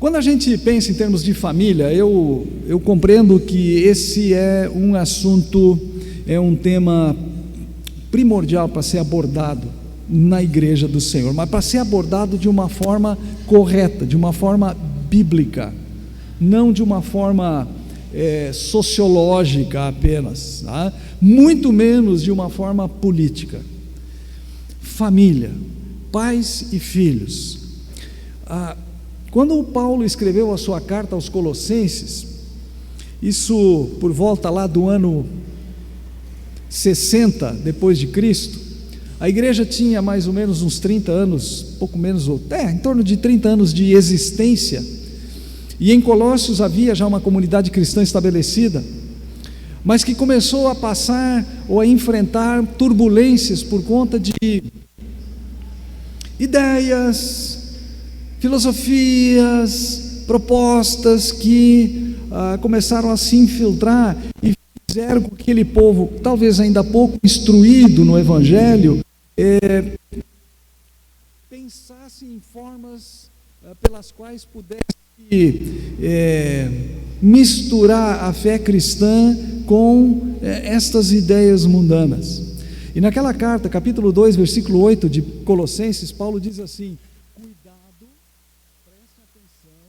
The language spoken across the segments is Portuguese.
Quando a gente pensa em termos de família, eu compreendo que esse é um assunto, é um tema primordial para ser abordado na igreja do Senhor, mas para ser abordado de uma forma correta, de uma forma bíblica, não de uma forma sociológica apenas, tá? Muito menos de uma forma política. Família, pais e filhos. Quando o Paulo escreveu a sua carta aos Colossenses, isso por volta lá do ano 60 depois de Cristo, a igreja tinha mais ou menos uns 30 anos, pouco menos, em torno de 30 anos de existência, e em Colossos havia já uma comunidade cristã estabelecida, mas que começou a passar ou a enfrentar turbulências por conta de ideias, filosofias, propostas que começaram a se infiltrar e fizeram com que aquele povo, talvez ainda pouco instruído no Evangelho, pensasse em formas pelas quais pudesse misturar a fé cristã com estas ideias mundanas. E naquela carta, capítulo 2, versículo 8 de Colossenses, Paulo diz assim: cuidado, preste atenção,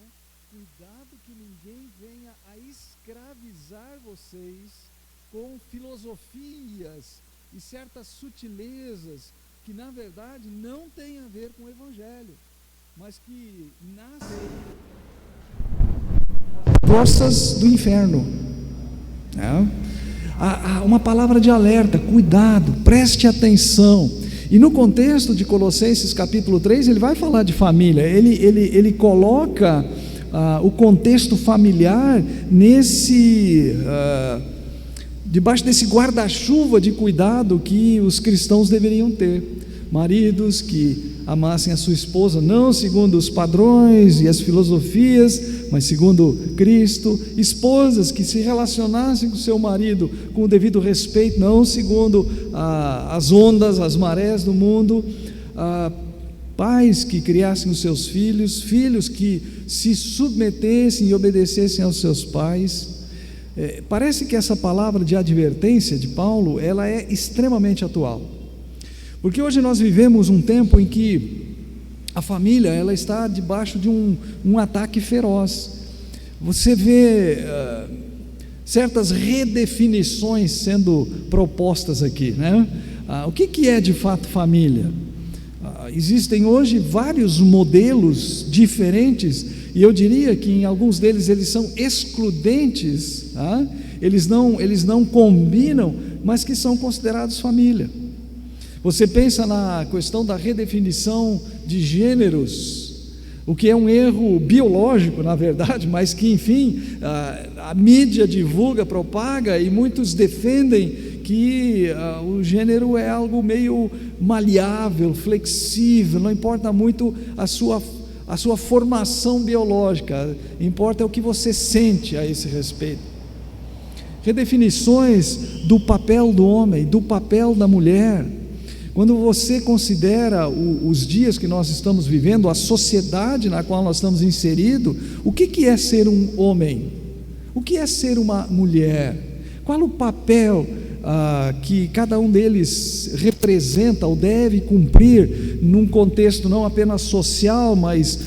cuidado que ninguém venha a escravizar vocês com filosofias e certas sutilezas que na verdade não têm a ver com o Evangelho, mas que nascem forças do inferno. Há uma palavra de alerta: cuidado, preste atenção. E no contexto de Colossenses capítulo 3, ele vai falar de família, ele coloca o contexto familiar debaixo desse guarda-chuva de cuidado que os cristãos deveriam ter. Maridos que amassem a sua esposa, não segundo os padrões e as filosofias, mas segundo Cristo. Esposas que se relacionassem com seu marido com o devido respeito, não segundo as ondas, as marés do mundo. Pais que criassem os seus filhos, filhos que se submetessem e obedecessem aos seus pais. Parece que essa palavra de advertência de Paulo, ela é extremamente atual, porque hoje nós vivemos um tempo em que a família, ela está debaixo de um ataque feroz. Você vê certas redefinições sendo propostas aqui, né? O que é de fato família? Existem hoje vários modelos diferentes, e eu diria que em alguns deles eles são excludentes, tá? Eles não combinam, mas que são considerados família. Você pensa na questão da redefinição de gêneros, o que é um erro biológico, na verdade, mas que, enfim, a mídia divulga, propaga, e muitos defendem que o gênero é algo meio maleável, flexível, não importa muito a sua formação biológica, importa o que você sente a esse respeito. Redefinições do papel do homem, do papel da mulher. Quando você considera os dias que nós estamos vivendo, a sociedade na qual nós estamos inseridos, o que é ser um homem? O que é ser uma mulher? Qual o papel que cada um deles representa ou deve cumprir num contexto não apenas social, mas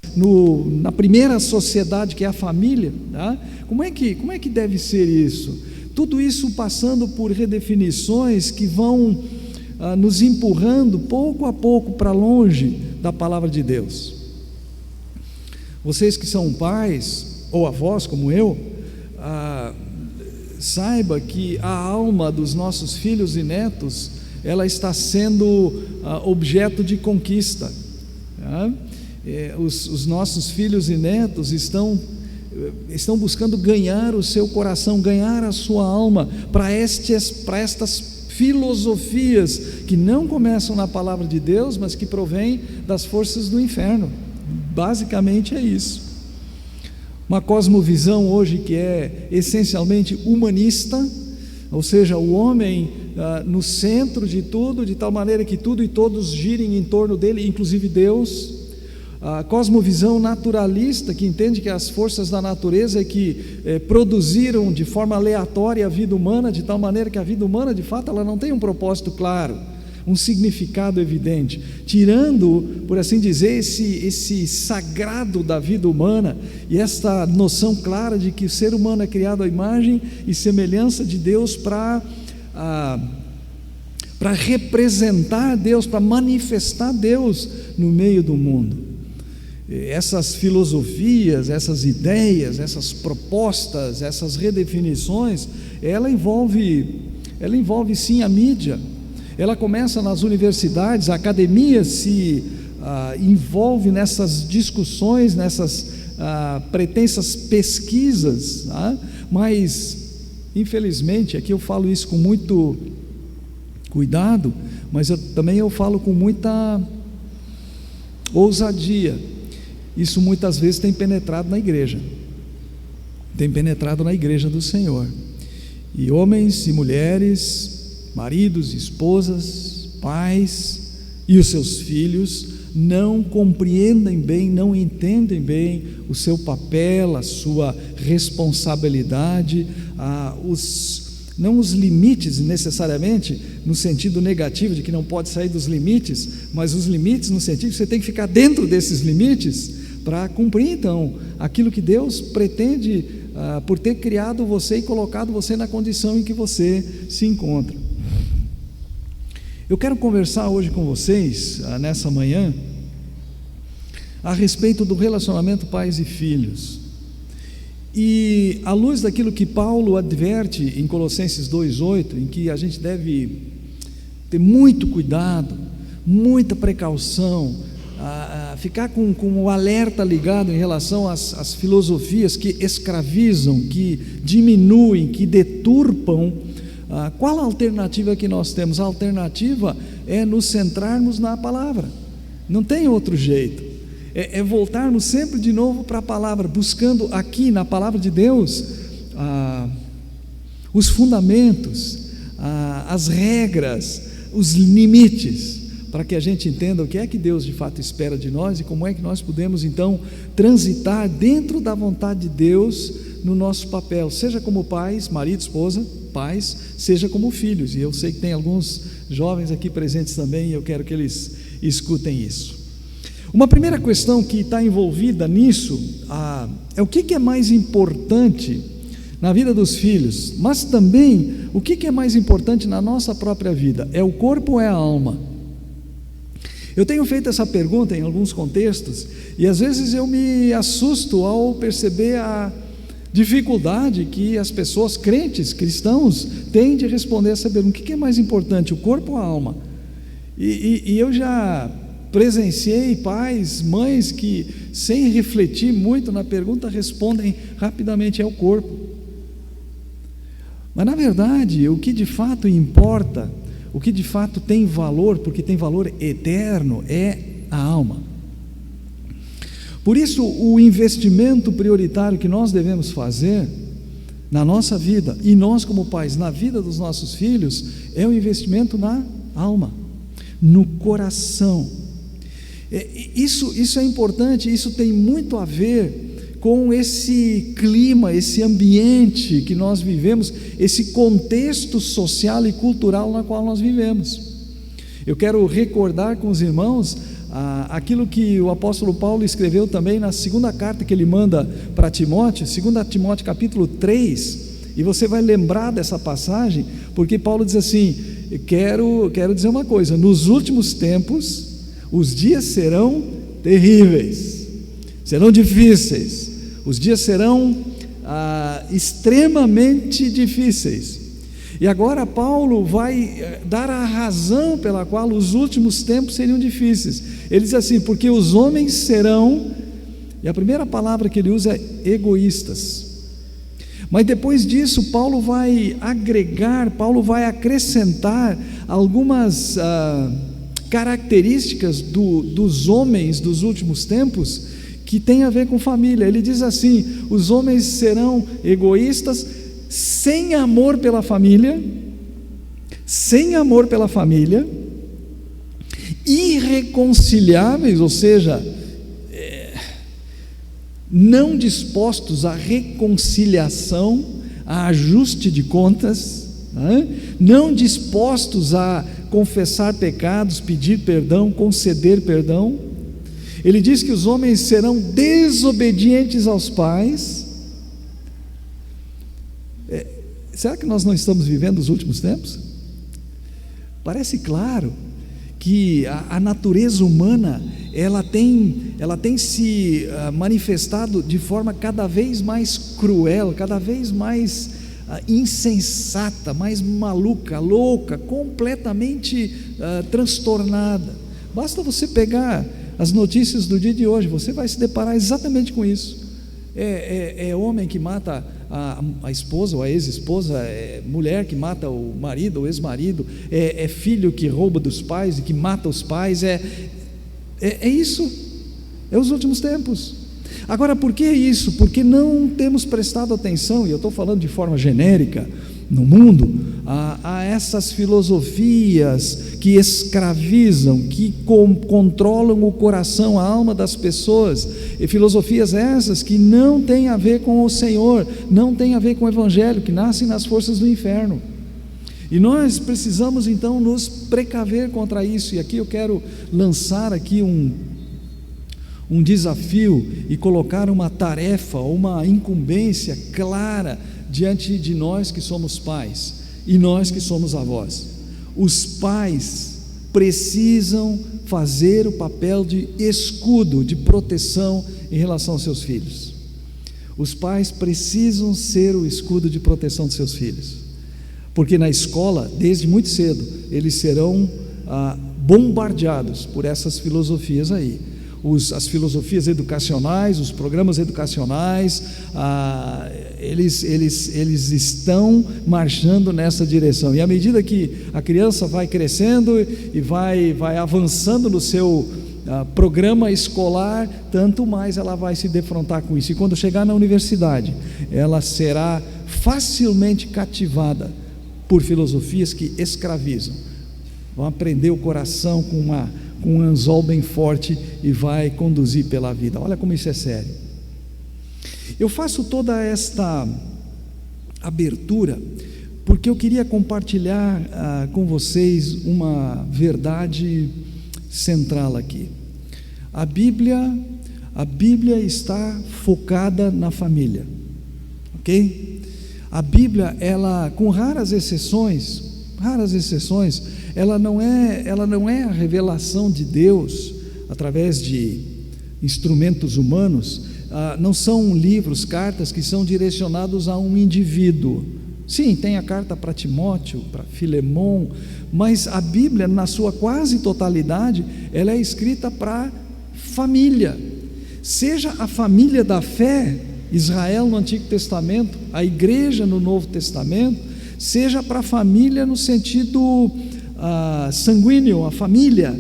na primeira sociedade, que é a família, tá? Como é que deve ser isso? Tudo isso passando por redefinições que vão nos empurrando pouco a pouco para longe da palavra de Deus. Vocês que são pais ou avós como eu, saiba que a alma dos nossos filhos e netos, ela está sendo objeto de conquista, tá? Os nossos filhos e netos estão buscando ganhar o seu coração, ganhar a sua alma para estas filosofias que não começam na palavra de Deus, mas que provêm das forças do inferno. Basicamente é isso. Uma cosmovisão hoje que é essencialmente humanista, ou seja, o homem no centro de tudo, de tal maneira que tudo e todos girem em torno dele, inclusive Deus. A cosmovisão naturalista, que entende que as forças da natureza é que produziram de forma aleatória a vida humana, de tal maneira que a vida humana, de fato, ela não tem um propósito claro, um significado evidente, tirando, por assim dizer, esse sagrado da vida humana e esta noção clara de que o ser humano é criado à imagem e semelhança de Deus para representar Deus, para manifestar Deus no meio do mundo. Essas filosofias, essas ideias, essas propostas, essas redefinições, ela envolve sim a mídia. Ela começa nas universidades, a academia se envolve nessas discussões, nessas pretensas pesquisas, mas infelizmente, aqui eu falo isso com muito cuidado, mas também eu falo com muita ousadia. Isso muitas vezes tem penetrado na igreja do Senhor, e homens e mulheres, maridos e esposas, pais e os seus filhos não compreendem bem, não entendem bem o seu papel, a sua responsabilidade, não os limites necessariamente no sentido negativo de que não pode sair dos limites, mas os limites no sentido que você tem que ficar dentro desses limites para cumprir então aquilo que Deus pretende por ter criado você e colocado você na condição em que você se encontra. Eu quero conversar hoje com vocês, nessa manhã, a respeito do relacionamento pais e filhos. E à luz daquilo que Paulo adverte em Colossenses 2,8, em que a gente deve ter muito cuidado, muita precaução, ficar com o alerta ligado em relação às filosofias que escravizam, que diminuem, que deturpam. Qual a alternativa que nós temos? A alternativa é nos centrarmos na palavra, não tem outro jeito. É voltarmos sempre de novo para a palavra, buscando aqui na palavra de Deus os fundamentos, as regras, os limites, para que a gente entenda o que é que Deus de fato espera de nós e como é que nós podemos então transitar dentro da vontade de Deus no nosso papel, seja como pais, marido, esposa, pais, seja como filhos. E eu sei que tem alguns jovens aqui presentes também, e eu quero que eles escutem isso. Uma primeira questão que está envolvida nisso é o que é mais importante na vida dos filhos, mas também o que é mais importante na nossa própria vida? É o corpo ou é a alma? Eu tenho feito essa pergunta em alguns contextos e às vezes eu me assusto ao perceber a dificuldade que as pessoas crentes, cristãos, têm de responder essa pergunta: o que é mais importante, o corpo ou a alma? E eu já presenciei pais, mães que, sem refletir muito na pergunta, respondem rapidamente: é o corpo. Mas na verdade, o que de fato importa, o que de fato tem valor, porque tem valor eterno, é a alma. Por isso, o investimento prioritário que nós devemos fazer na nossa vida, e nós como pais, na vida dos nossos filhos, é o investimento na alma, no coração. Isso é importante, isso tem muito a ver com esse clima, esse ambiente que nós vivemos, esse contexto social e cultural na qual nós vivemos. Eu quero recordar com os irmãos aquilo que o apóstolo Paulo escreveu também na segunda carta que ele manda para Timóteo, 2 Timóteo capítulo 3, e você vai lembrar dessa passagem, porque Paulo diz assim: quero dizer uma coisa, nos últimos tempos os dias serão terríveis, serão difíceis, os dias serão extremamente difíceis. E agora Paulo vai dar a razão pela qual os últimos tempos seriam difíceis. Ele diz assim: porque os homens serão, e a primeira palavra que ele usa é egoístas. Mas depois disso Paulo vai agregar, Paulo vai acrescentar algumas características dos homens dos últimos tempos que tem a ver com família. Ele diz assim: os homens serão egoístas, sem amor pela família, irreconciliáveis, ou seja, não dispostos à reconciliação, a ajuste de contas, não dispostos a confessar pecados, pedir perdão, conceder perdão. Ele diz que os homens serão desobedientes aos pais. Será que nós não estamos vivendo os últimos tempos? Parece claro que a natureza humana ela tem se manifestado de forma cada vez mais cruel, cada vez mais insensata, mais maluca, louca, completamente transtornada. Basta você pegar as notícias do dia de hoje, você vai se deparar exatamente com isso. É homem que mata a esposa ou a ex-esposa, é mulher que mata o marido ou ex-marido, é filho que rouba dos pais e que mata os pais, é isso, é os últimos tempos. Agora, por que isso? Porque não temos prestado atenção, e eu estou falando de forma genérica, no mundo, a essas filosofias que escravizam, que controlam o coração, a alma das pessoas, e filosofias essas que não têm a ver com o Senhor, não têm a ver com o Evangelho, que nascem nas forças do inferno. E nós precisamos então nos precaver contra isso. E aqui eu quero lançar aqui um desafio e colocar uma tarefa, uma incumbência clara diante de nós que somos pais e nós que somos avós. Os pais precisam fazer o papel de escudo, de proteção em relação aos seus filhos. Os pais precisam ser o escudo de proteção dos seus filhos, porque na escola, desde muito cedo, eles serão bombardeados por essas filosofias aí. As filosofias educacionais, os programas educacionais, eles estão marchando nessa direção. E à medida que a criança vai crescendo e vai avançando no seu programa escolar, tanto mais ela vai se defrontar com isso. E quando chegar na universidade, ela será facilmente cativada por filosofias que escravizam. Vão aprender o coração com um anzol bem forte e vai conduzir pela vida. Olha como isso é sério. Eu faço toda esta abertura porque eu queria compartilhar com vocês uma verdade central aqui. A Bíblia está focada na família, ok? A Bíblia, ela, com raras exceções, ela não é a revelação de Deus através de instrumentos humanos. Não são livros, cartas que são direcionados a um indivíduo. Sim, tem a carta para Timóteo, para Filemon, mas a Bíblia, na sua quase totalidade, ela é escrita para família, seja a família da fé, Israel no Antigo Testamento, a igreja no Novo Testamento, seja para a família no sentido sanguíneo, a família.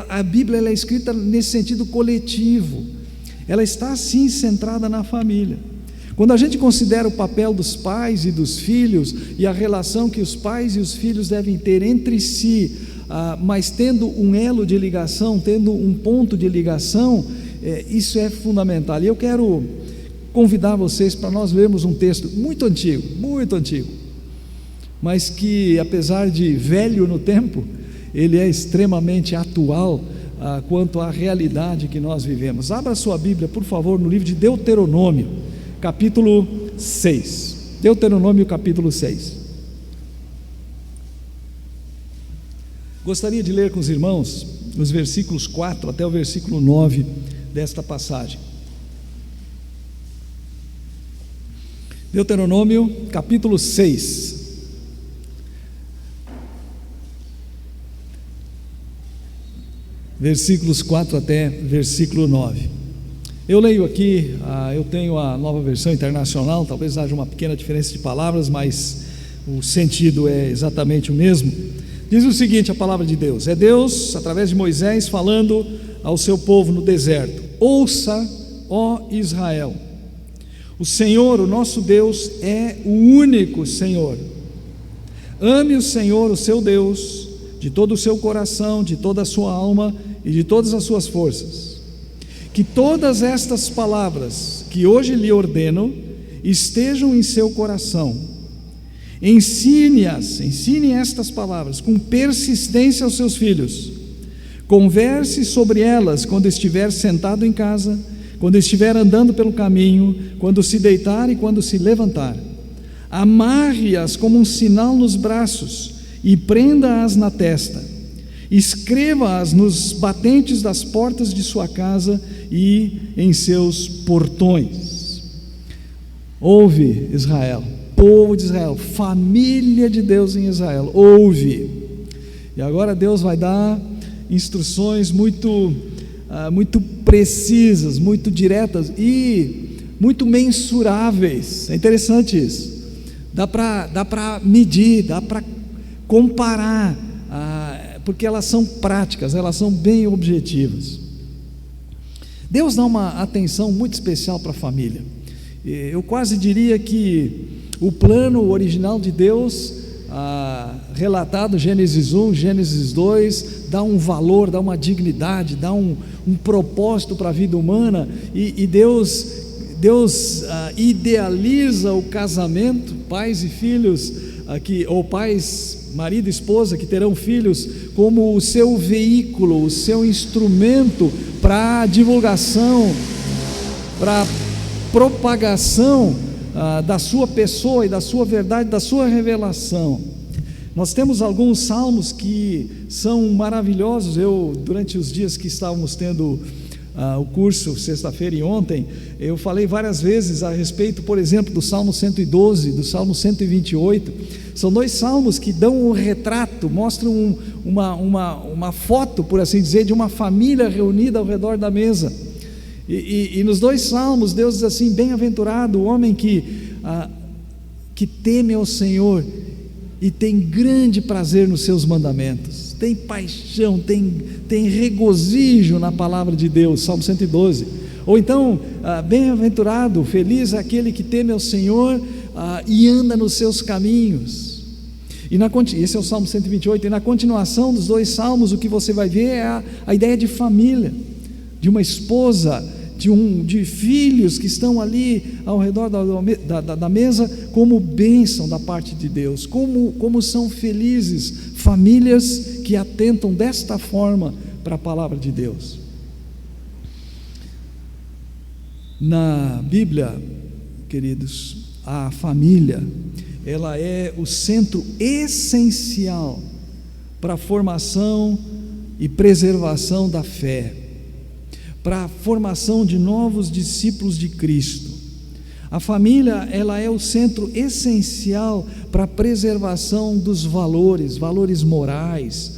A Bíblia ela é escrita nesse sentido coletivo, ela está assim centrada na família. Quando a gente considera o papel dos pais e dos filhos e a relação que os pais e os filhos devem ter entre si, mas tendo um elo de ligação, tendo um ponto de ligação, isso é fundamental. E eu quero convidar vocês para nós lermos um texto muito antigo, mas que, apesar de velho no tempo, ele é extremamente atual quanto à realidade que nós vivemos. Abra sua Bíblia, por favor, no livro de Deuteronômio, capítulo 6. Deuteronômio, capítulo 6. Gostaria de ler com os irmãos os versículos 4 até o versículo 9 desta passagem. Deuteronômio, capítulo 6. Versículos 4 até versículo 9. Eu leio aqui, eu tenho a Nova Versão Internacional, talvez haja uma pequena diferença de palavras, mas o sentido é exatamente o mesmo. Diz o seguinte, a palavra de Deus: é Deus, através de Moisés, falando ao seu povo no deserto: ouça, ó Israel, o Senhor, o nosso Deus, é o único Senhor. Ame o Senhor, o seu Deus, de todo o seu coração, de toda a sua alma e de todas as suas forças. que todas estas palavras que hoje lhe ordeno estejam em seu coração. Ensine estas palavras com persistência aos seus filhos. Converse sobre elas quando estiver sentado em casa, quando estiver andando pelo caminho, quando se deitar e quando se levantar. Amarre-as como um sinal nos braços e prenda-as na testa. Escreva-as nos batentes das portas de sua casa e em seus portões. Ouve, Israel, povo de Israel, família de Deus em Israel, ouve. E agora Deus vai dar instruções muito precisas, muito diretas e muito mensuráveis. É interessante isso. Dá para medir, dá para comparar, porque elas são práticas, elas são bem objetivas. Deus dá uma atenção muito especial para a família. Eu quase diria que o plano original de Deus, relatado Gênesis 1, Gênesis 2, dá um valor, dá uma dignidade, dá um propósito para a vida humana, e Deus idealiza o casamento, pais e filhos, ou pais, marido e esposa que terão filhos, como o seu veículo, o seu instrumento para divulgação, para propagação da sua pessoa e da sua verdade, da sua revelação. Nós temos alguns salmos que são maravilhosos. Durante os dias que estávamos tendo o curso, sexta-feira e ontem, eu falei várias vezes a respeito, por exemplo, do Salmo 112, do Salmo 128. São dois salmos que dão um retrato, mostram uma foto, por assim dizer, de uma família reunida ao redor da mesa. E nos dois salmos, Deus diz assim: bem-aventurado o homem que teme ao Senhor e tem grande prazer nos seus mandamentos, tem paixão, tem regozijo na palavra de Deus. Salmo 112. Ou então, bem-aventurado, feliz é aquele que teme ao Senhor e anda nos seus caminhos. Esse é o Salmo 128. E na continuação dos dois salmos, o que você vai ver é a ideia de família, de uma esposa, de filhos que estão ali ao redor da mesa, como bênção da parte de Deus. Como são felizes famílias que atentam desta forma para a palavra de Deus. Na Bíblia, queridos, a família, ela é o centro essencial para a formação e preservação da fé, para a formação de novos discípulos de Cristo. A família, ela é o centro essencial para a preservação dos valores morais,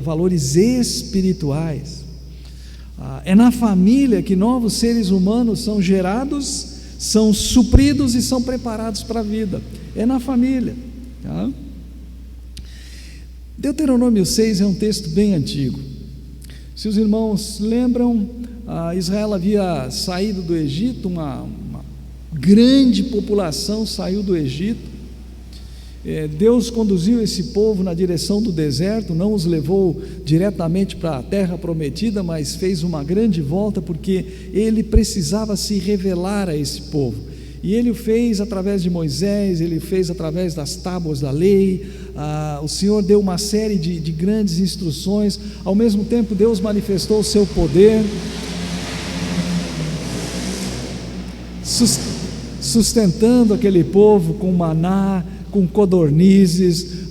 valores espirituais. É na família que novos seres humanos são gerados, são supridos e são preparados para a vida. É na família, tá? Deuteronômio 6 é um texto bem antigo. Se os irmãos lembram, Israel havia saído do Egito, uma grande população saiu do Egito. Deus conduziu esse povo na direção do deserto, não os levou diretamente para a terra prometida, mas fez uma grande volta, porque Ele precisava se revelar a esse povo. E Ele o fez através de Moisés, Ele fez através das tábuas da lei. O Senhor deu uma série de grandes instruções. Ao mesmo tempo, Deus manifestou o seu poder, sustentando aquele povo com maná, com codornizes,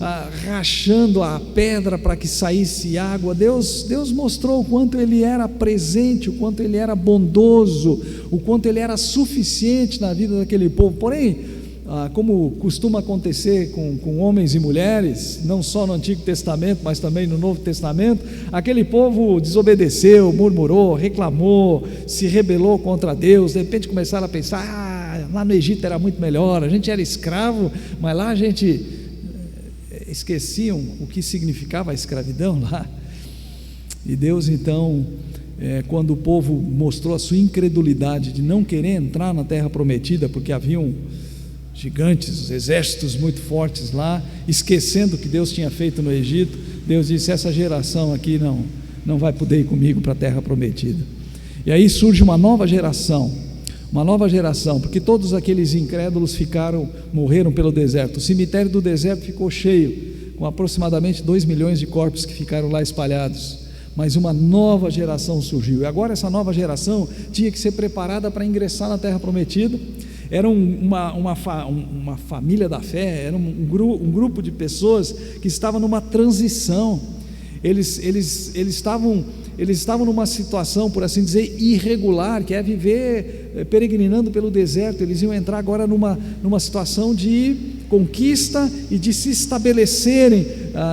rachando a pedra para que saísse água. Deus mostrou o quanto Ele era presente, o quanto Ele era bondoso, o quanto Ele era suficiente na vida daquele povo. Porém, como costuma acontecer com homens e mulheres, não só no Antigo Testamento, mas também no Novo Testamento, aquele povo desobedeceu, murmurou, reclamou, se rebelou contra Deus. De repente começaram a pensar: lá no Egito era muito melhor, a gente era escravo, mas lá a gente esqueciam o que significava a escravidão lá. E Deus então, quando o povo mostrou a sua incredulidade de não querer entrar na terra prometida, porque haviam gigantes, exércitos muito fortes lá, esquecendo o que Deus tinha feito no Egito, Deus disse: essa geração aqui não vai poder ir comigo para a terra prometida. E aí surge uma nova geração, porque todos aqueles incrédulos morreram pelo deserto. O cemitério do deserto ficou cheio, com aproximadamente 2 milhões de corpos que ficaram lá espalhados. Mas uma nova geração surgiu, e agora essa nova geração tinha que ser preparada para ingressar na terra prometida. Era uma família da fé, era um grupo de pessoas que estavam numa transição. Eles estavam numa situação, por assim dizer, irregular, que é viver peregrinando pelo deserto. Eles iam entrar agora numa situação de conquista e de se estabelecerem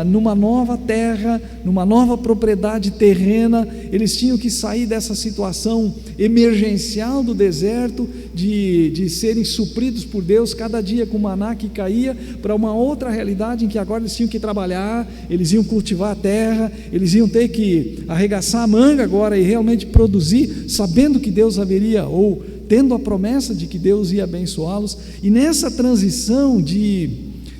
numa nova terra, numa nova propriedade terrena. Eles tinham que sair dessa situação emergencial do deserto, de serem supridos por Deus cada dia com maná que caía, para uma outra realidade em que agora eles tinham que trabalhar, eles iam cultivar a terra, eles iam ter que arregaçar a manga agora e realmente produzir, sabendo que Deus haveria, ou tendo a promessa de que Deus ia abençoá-los. E nessa transição de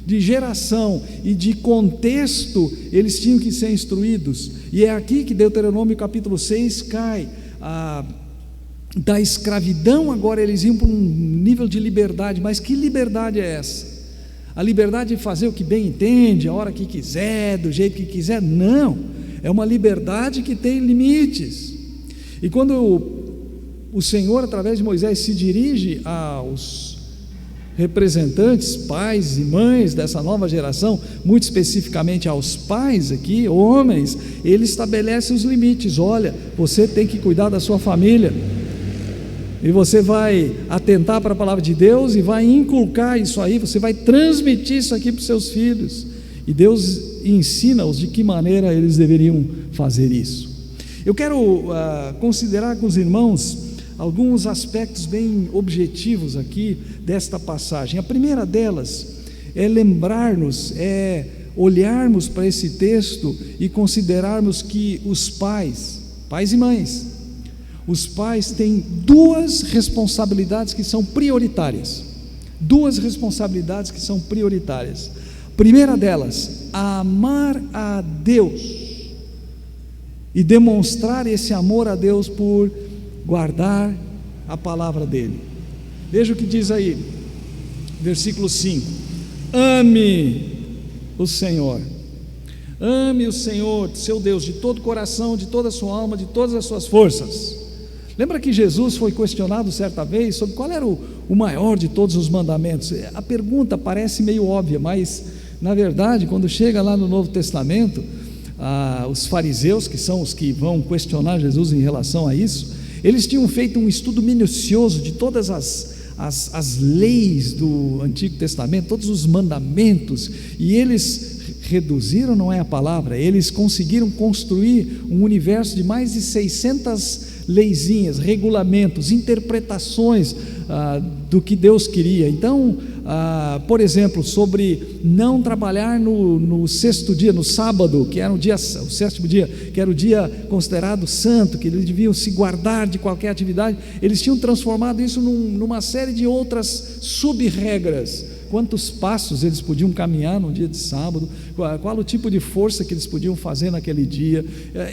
geração e de contexto, eles tinham que ser instruídos. E é aqui que Deuteronômio capítulo 6 cai. Da escravidão agora eles iam para um nível de liberdade. Mas que liberdade é essa? A liberdade de fazer o que bem entende, a hora que quiser, do jeito que quiser? Não, é uma liberdade que tem limites. E quando o Senhor, através de Moisés, se dirige aos representantes, pais e mães dessa nova geração, muito especificamente aos pais aqui, homens, ele estabelece os limites. Olha, você tem que cuidar da sua família, e você vai atentar para a palavra de Deus e vai inculcar isso aí, você vai transmitir isso aqui para os seus filhos, e Deus ensina-os de que maneira eles deveriam fazer isso. Eu quero considerar com os irmãos alguns aspectos bem objetivos aqui desta passagem. A primeira delas é lembrarmos, é olharmos para esse texto e considerarmos que os pais e mães, os pais têm duas responsabilidades que são prioritárias. Primeira delas, amar a Deus e demonstrar esse amor a Deus por guardar a palavra dele. Veja o que diz aí, versículo 5: ame o Senhor, seu Deus, de todo o coração, de toda a sua alma, de todas as suas forças. Lembra que Jesus foi questionado certa vez sobre qual era o maior de todos os mandamentos? A pergunta parece meio óbvia, mas na verdade, quando chega lá no Novo Testamento, os fariseus, que são os que vão questionar Jesus em relação a isso, eles tinham feito um estudo minucioso de todas as leis do Antigo Testamento, todos os mandamentos, e eles reduziram, não é a palavra, eles conseguiram construir um universo de mais de 600 leizinhas, regulamentos, interpretações do que Deus queria. Então, por exemplo, sobre não trabalhar no sexto dia, no sábado, que era o sétimo dia, que era o dia considerado santo, que eles deviam se guardar de qualquer atividade. Eles tinham transformado isso numa série de outras sub-regras. Quantos passos eles podiam caminhar no dia de sábado, qual o tipo de força que eles podiam fazer naquele dia,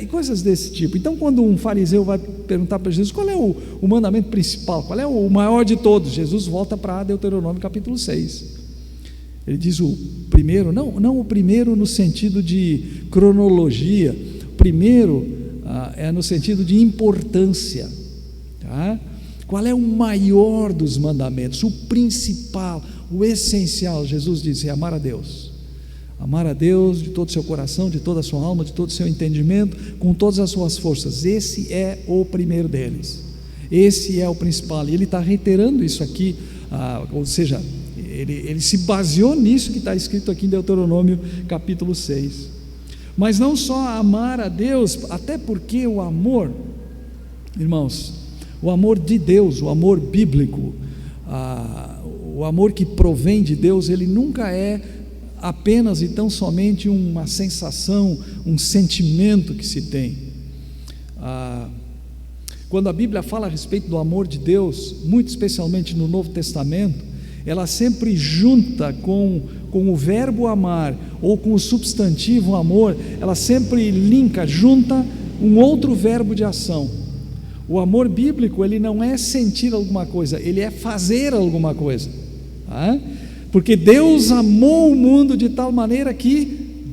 e coisas desse tipo. Então, quando um fariseu vai perguntar para Jesus qual é o mandamento principal, qual é o maior de todos, Jesus volta para Deuteronômio capítulo 6. Ele diz o primeiro, não o primeiro no sentido de cronologia, o primeiro é no sentido de importância, tá? Qual é o maior dos mandamentos, o principal, o essencial? Jesus disse: é amar a Deus de todo o seu coração, de toda a sua alma, de todo o seu entendimento, com todas as suas forças. Esse é o primeiro deles, esse é o principal, e ele está reiterando isso aqui, ou seja, ele se baseou nisso que está escrito aqui em Deuteronômio capítulo 6. Mas não só amar a Deus, até porque o amor, irmãos, o amor de Deus, o amor bíblico, o amor que provém de Deus, ele nunca é apenas e tão somente uma sensação, um sentimento que se tem. Quando a Bíblia fala a respeito do amor de Deus, muito especialmente no Novo Testamento, ela sempre junta com o verbo amar, ou com o substantivo amor, ela sempre junta um outro verbo de ação. O amor bíblico, ele não é sentir alguma coisa, ele é fazer alguma coisa, tá? Porque Deus amou o mundo de tal maneira que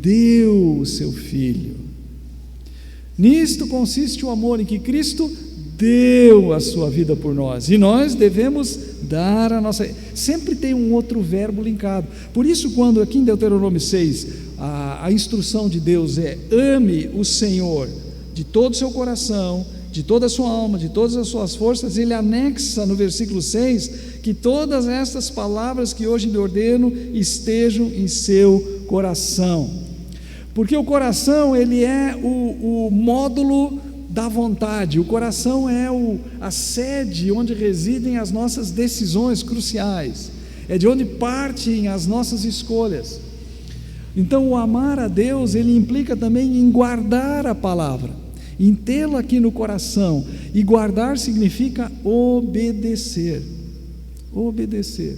deu o seu Filho. Nisto consiste o amor, em que Cristo deu a sua vida por nós, e nós devemos dar a nossa. Sempre tem um outro verbo linkado. Por isso, quando aqui em Deuteronômio 6, a instrução de Deus é: ame o Senhor de todo o seu coração, de toda a sua alma, de todas as suas forças, ele anexa no versículo 6 que todas estas palavras que hoje lhe ordeno estejam em seu coração, porque o coração, ele é o módulo da vontade, o coração é a sede onde residem as nossas decisões cruciais, é de onde partem as nossas escolhas. Então, o amar a Deus, ele implica também em guardar a palavra, em tê-la aqui no coração, e guardar significa obedecer. Obedecer.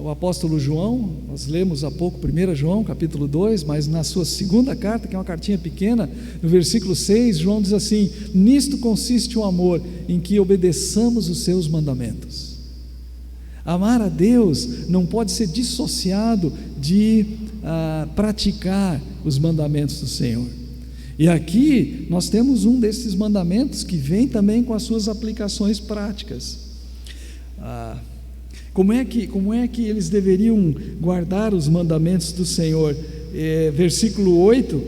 O apóstolo João, nós lemos há pouco 1 João capítulo 2, mas na sua segunda carta, que é uma cartinha pequena, no versículo 6, João diz assim: nisto consiste o amor, em que obedeçamos os seus mandamentos. Amar a Deus não pode ser dissociado de praticar os mandamentos do Senhor. E aqui nós temos um desses mandamentos que vem também com as suas aplicações práticas. Como é que eles deveriam guardar os mandamentos do Senhor? Versículo 8: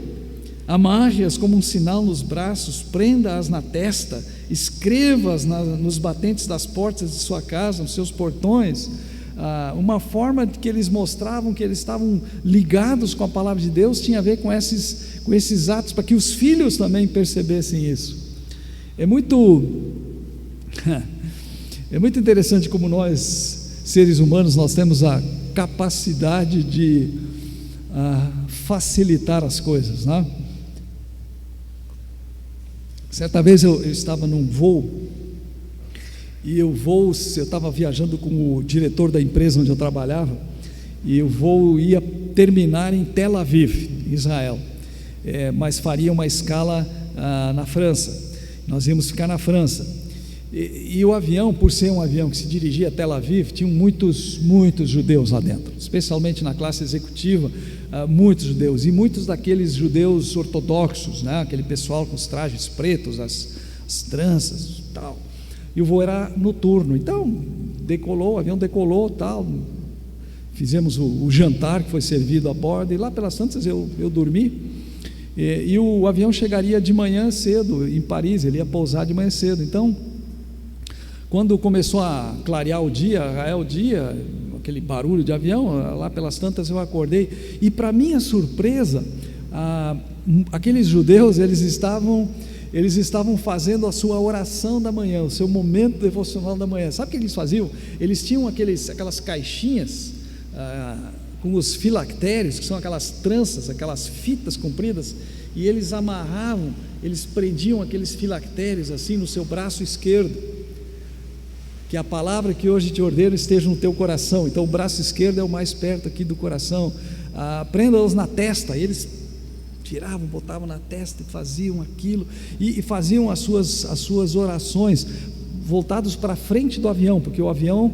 amarre-as como um sinal nos braços, prenda-as na testa, escreva-as nos batentes das portas de sua casa, nos seus portões. Uma forma de que eles mostravam que eles estavam ligados com a palavra de Deus tinha a ver com esses atos, para que os filhos também percebessem isso. É muito interessante como nós, seres humanos, nós temos a capacidade de facilitar as coisas, né? Certa vez eu estava num voo, e eu estava viajando com o diretor da empresa onde eu trabalhava, e o voo ia terminar em Tel Aviv, Israel, mas faria uma escala na França. Nós íamos ficar na França, e o avião, por ser um avião que se dirigia a Tel Aviv, tinham muitos judeus lá dentro, especialmente na classe executiva, muitos judeus, e muitos daqueles judeus ortodoxos, né? Aquele pessoal com os trajes pretos, as tranças e tal. E o voo era noturno, então o avião decolou, tal, fizemos o jantar que foi servido a bordo, e lá pelas tantas eu dormi, e o avião chegaria de manhã cedo em Paris, ele ia pousar de manhã cedo. Então, quando começou a clarear o dia, aquele barulho de avião, lá pelas tantas eu acordei, e para minha surpresa, aqueles judeus, eles estavam fazendo a sua oração da manhã, o seu momento devocional da manhã. Sabe o que eles faziam? Eles tinham aquelas caixinhas com os filactérios, que são aquelas tranças, aquelas fitas compridas, e eles amarravam, eles prendiam aqueles filactérios assim no seu braço esquerdo, que a palavra que hoje te ordeno esteja no teu coração. Então o braço esquerdo é o mais perto aqui do coração. Prenda-os na testa. Eles tiravam, botavam na testa e faziam aquilo, e faziam as suas orações voltados para frente do avião, porque o avião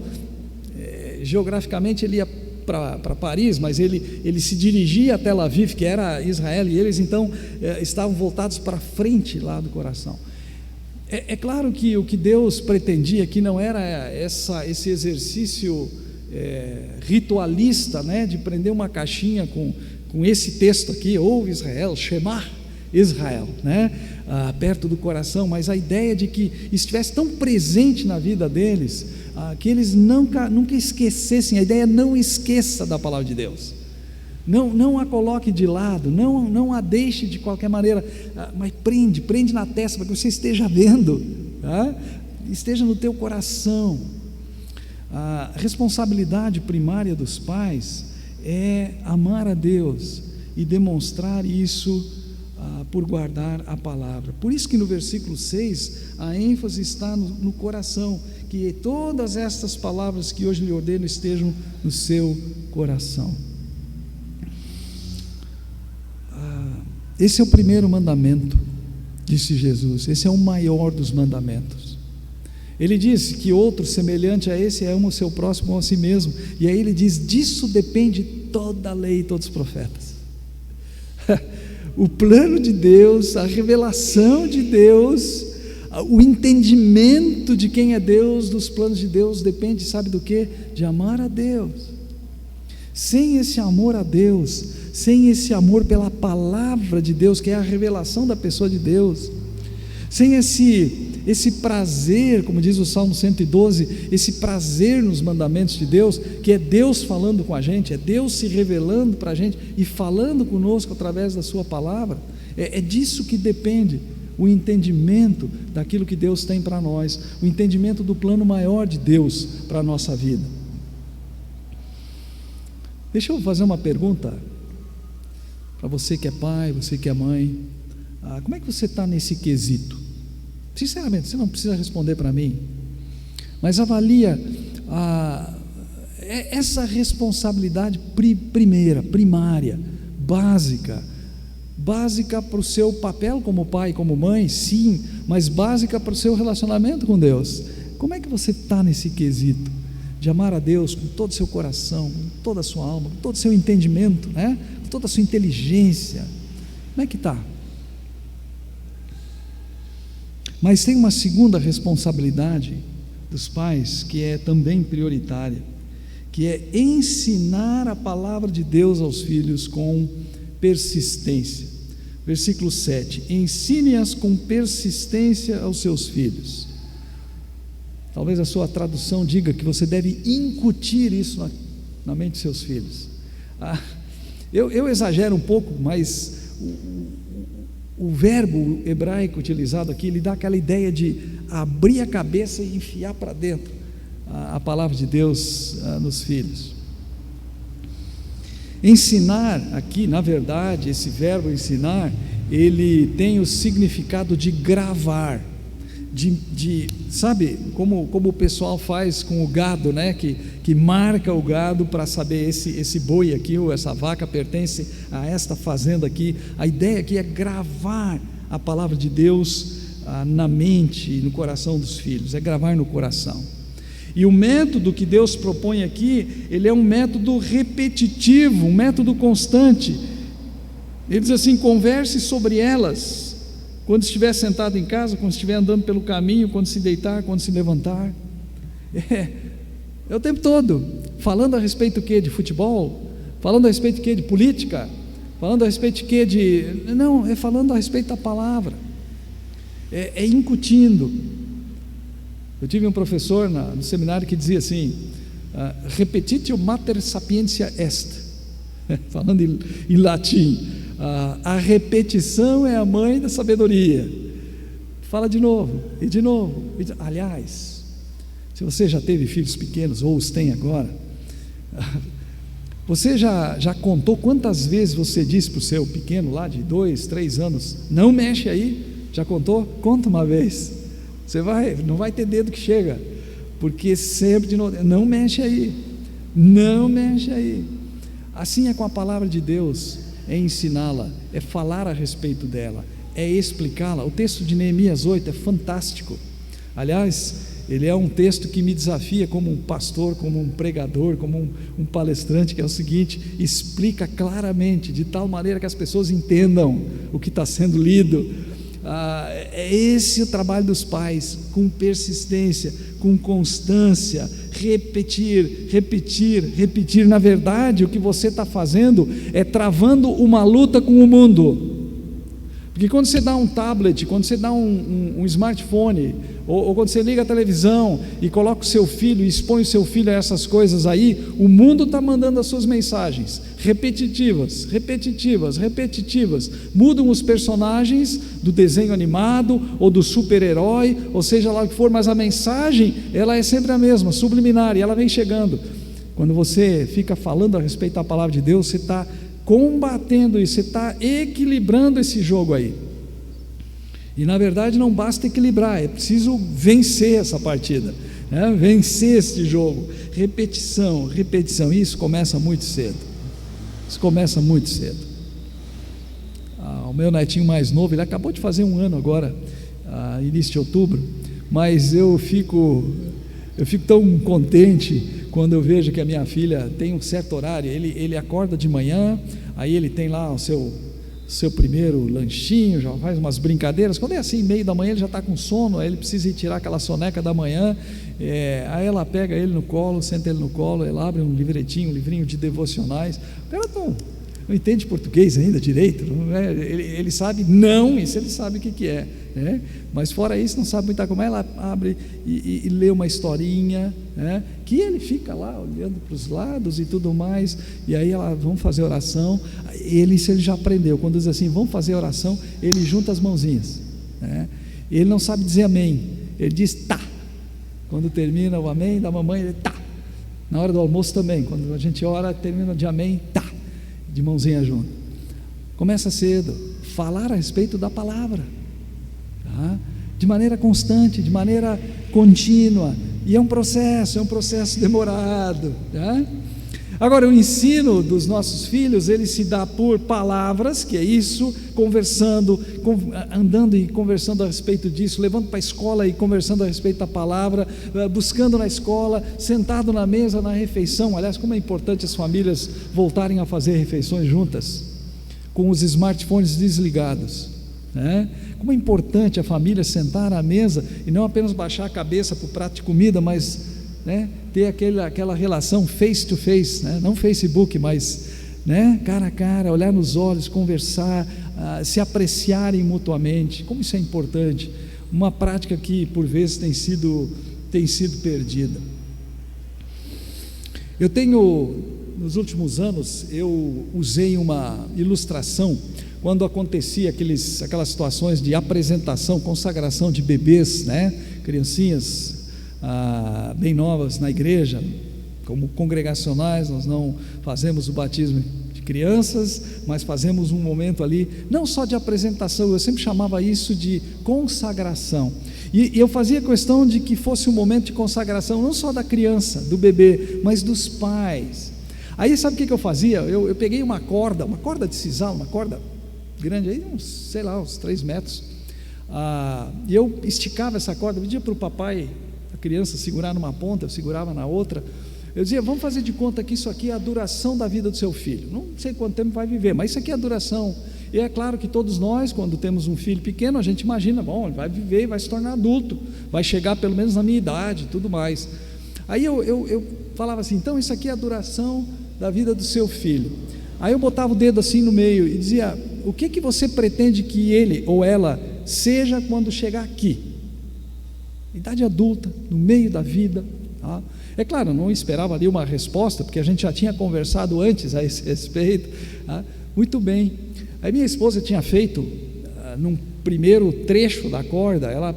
geograficamente ele ia para Paris, mas ele se dirigia a Tel Aviv, que era Israel, e eles então estavam voltados para frente lá do coração. É claro que o que Deus pretendia aqui não era esse exercício ritualista, né, de prender uma caixinha com esse texto aqui: ouve Israel, Shema Israel, né, perto do coração, mas a ideia de que estivesse tão presente na vida deles, que eles nunca esquecessem. A ideia é: não esqueça da palavra de Deus, não a coloque de lado, não a deixe de qualquer maneira, mas prende na testa, para que você esteja vendo, tá? Esteja no teu coração. A responsabilidade primária dos pais é amar a Deus e demonstrar isso por guardar a palavra. Por isso que no versículo 6 a ênfase está no coração, que todas estas palavras que hoje lhe ordeno estejam no seu coração. Esse é o primeiro mandamento. disse Jesus. Esse é o maior dos mandamentos. Ele disse que outro semelhante a esse é: ama o seu próximo como a si mesmo. E aí ele diz: disso depende toda a lei e todos os profetas. O plano de Deus, a revelação de Deus, o entendimento de quem é Deus, dos planos de Deus, depende, sabe do quê? De amar a Deus. Sem esse amor a Deus, sem esse amor pela palavra de Deus, que é a revelação da pessoa de Deus, sem esse prazer, como diz o Salmo 112, esse prazer nos mandamentos de Deus, que é Deus falando com a gente, é Deus se revelando para a gente e falando conosco através da sua palavra, é disso que depende o entendimento daquilo que Deus tem para nós, o entendimento do plano maior de Deus para a nossa vida. Deixa eu fazer uma pergunta para você que é pai, você que é mãe. Como é que você está nesse quesito? Sinceramente, você não precisa responder para mim, mas avalia essa responsabilidade primária, básica para o seu papel como pai e como mãe, sim, mas básica para o seu relacionamento com Deus. Como é que você está nesse quesito de amar a Deus com todo o seu coração, com toda a sua alma, com todo o seu entendimento, né? Com toda a sua inteligência? Como é que está? Mas tem uma segunda responsabilidade dos pais que é também prioritária, que é ensinar a palavra de Deus aos filhos com persistência. Versículo 7: ensine-as com persistência aos seus filhos. Talvez a sua tradução diga que você deve incutir isso na mente dos seus filhos. Eu exagero um pouco, mas o verbo hebraico utilizado aqui, ele dá aquela ideia de abrir a cabeça e enfiar para dentro a palavra de Deus nos filhos. Ensinar aqui, na verdade, esse verbo ensinar, ele tem o significado de gravar, sabe, como o pessoal faz com o gado, né? Que marca o gado para saber esse boi aqui ou essa vaca pertence a esta fazenda aqui. A ideia aqui é gravar a palavra de Deus na mente e no coração dos filhos, é gravar no coração. E o método que Deus propõe aqui, ele é um método repetitivo, um método constante. Ele diz assim: converse sobre elas quando estiver sentado em casa, quando estiver andando pelo caminho, quando se deitar, quando se levantar. É o tempo todo, falando a respeito do quê? De futebol? Falando a respeito de quê? De política? Falando a respeito de quê? Não, é falando a respeito da palavra, é incutindo. Eu tive um professor no seminário que dizia assim: repetitio mater sapientia est, falando em latim, a repetição é a mãe da sabedoria. Fala de novo, e de novo. Aliás, se você já teve filhos pequenos, ou os tem agora, você já contou quantas vezes você disse para o seu pequeno lá de 2, 3 anos: não mexe aí? Já contou? Conta uma vez. Você não vai ter dedo que chega, porque sempre de novo: não mexe aí, não mexe aí. Assim é com a palavra de Deus, é ensiná-la, é falar a respeito dela, é explicá-la. O texto de Neemias 8 é fantástico. Aliás, ele é um texto que me desafia como um pastor, como um pregador, como um palestrante, que é o seguinte: explica claramente, de tal maneira que as pessoas entendam o que está sendo lido. É esse o trabalho dos pais, com persistência, com constância, repetir. Na verdade, o que você está fazendo é travando uma luta com o mundo. Porque quando você dá um tablet, quando você dá um smartphone, ou quando você liga a televisão e coloca o seu filho e expõe o seu filho a essas coisas aí, o mundo está mandando as suas mensagens repetitivas. Mudam os personagens do desenho animado ou do super-herói, ou seja lá o que for, mas a mensagem, ela é sempre a mesma, subliminar, e ela vem chegando. Quando você fica falando a respeito da palavra de Deus, você está combatendo isso, você está equilibrando esse jogo aí. E na verdade não basta equilibrar, é preciso vencer essa partida, né? Vencer esse jogo. Repetição. Isso começa muito cedo. O meu netinho mais novo, ele acabou de fazer 1 ano agora, início de outubro, mas eu fico tão contente quando eu vejo que a minha filha tem um certo horário. Ele acorda de manhã, aí ele tem lá o seu primeiro lanchinho, já faz umas brincadeiras. Quando é assim, meio da manhã, ele já está com sono, aí ele precisa ir tirar aquela soneca da manhã, aí ela pega ele no colo, senta ele no colo, ela abre um livrinho de devocionais. O cara não entende português ainda direito, não é? Ele sabe não, isso ele sabe o que é, né? Mas fora isso não sabe muita como. Ela abre e lê uma historinha, né? Que ele fica lá olhando para os lados e tudo mais, e aí vamos fazer oração. Isso ele já aprendeu. Quando diz assim, vamos fazer oração, ele junta as mãozinhas, né? Ele não sabe dizer amém, ele diz tá. Quando termina o amém da mamãe, ele tá. Na hora do almoço também, quando a gente ora, termina de amém, tá, de mãozinha junto. Começa cedo, falar a respeito da palavra, tá? De maneira constante, de maneira contínua, e é um processo demorado, tá? Agora, o ensino dos nossos filhos, ele se dá por palavras, que é isso, conversando, andando e conversando a respeito disso, levando para a escola e conversando a respeito da palavra, buscando na escola, sentado na mesa, na refeição. Aliás, como é importante as famílias voltarem a fazer refeições juntas, com os smartphones desligados, né? Como é importante a família sentar à mesa e não apenas baixar a cabeça para o prato de comida, mas, né, ter aquela relação face to face, né? Não Facebook, mas, né, cara a cara, olhar nos olhos, conversar, se apreciarem mutuamente. Como isso é importante, uma prática que por vezes tem sido perdida. Eu tenho, nos últimos anos, eu usei uma ilustração quando acontecia aquelas situações de apresentação, consagração de bebês, né, criancinhas bem novas na igreja. Como congregacionais, nós não fazemos o batismo de crianças, mas fazemos um momento ali, não só de apresentação, eu sempre chamava isso de consagração, e eu fazia questão de que fosse um momento de consagração, não só da criança, do bebê, mas dos pais. Aí sabe o que eu fazia? Eu peguei uma corda de sisal, uma corda grande, aí uns 3 metros, e eu esticava essa corda, pedia para o papai, a criança segurar numa ponta, eu segurava na outra. Eu dizia, vamos fazer de conta que isso aqui é a duração da vida do seu filho, não sei quanto tempo vai viver, mas isso aqui é a duração. E é claro que todos nós, quando temos um filho pequeno, a gente imagina, bom, ele vai viver, vai se tornar adulto, vai chegar pelo menos na minha idade e tudo mais. Aí eu falava assim, então isso aqui é a duração da vida do seu filho. Aí eu botava o dedo assim no meio e dizia, o que você pretende que ele ou ela seja quando chegar aqui? Idade adulta, no meio da vida, tá? É claro, eu não esperava ali uma resposta, porque a gente já tinha conversado antes a esse respeito, tá? Muito bem. Aí minha esposa tinha feito, num primeiro trecho da corda, ela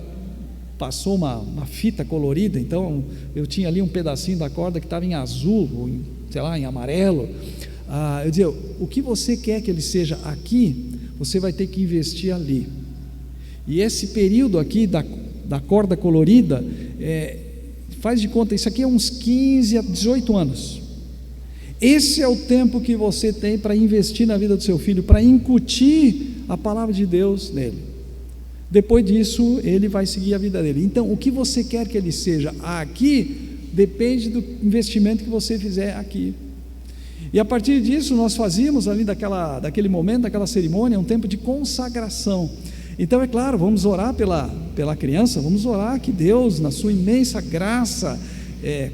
passou uma fita colorida, então eu tinha ali um pedacinho da corda que estava em azul, ou em amarelo. Eu dizia, o que você quer que ele seja aqui, você vai ter que investir ali. E esse período aqui da corda colorida, faz de conta, isso aqui é uns 15 a 18 anos. Esse é o tempo que você tem para investir na vida do seu filho, para incutir a palavra de Deus nele. Depois disso, ele vai seguir a vida dele. Então, o que você quer que ele seja aqui, depende do investimento que você fizer aqui. E a partir disso, nós fazíamos ali daquele momento, daquela cerimônia, um tempo de consagração. Então, é claro, vamos orar pela criança, vamos orar que Deus, na sua imensa graça,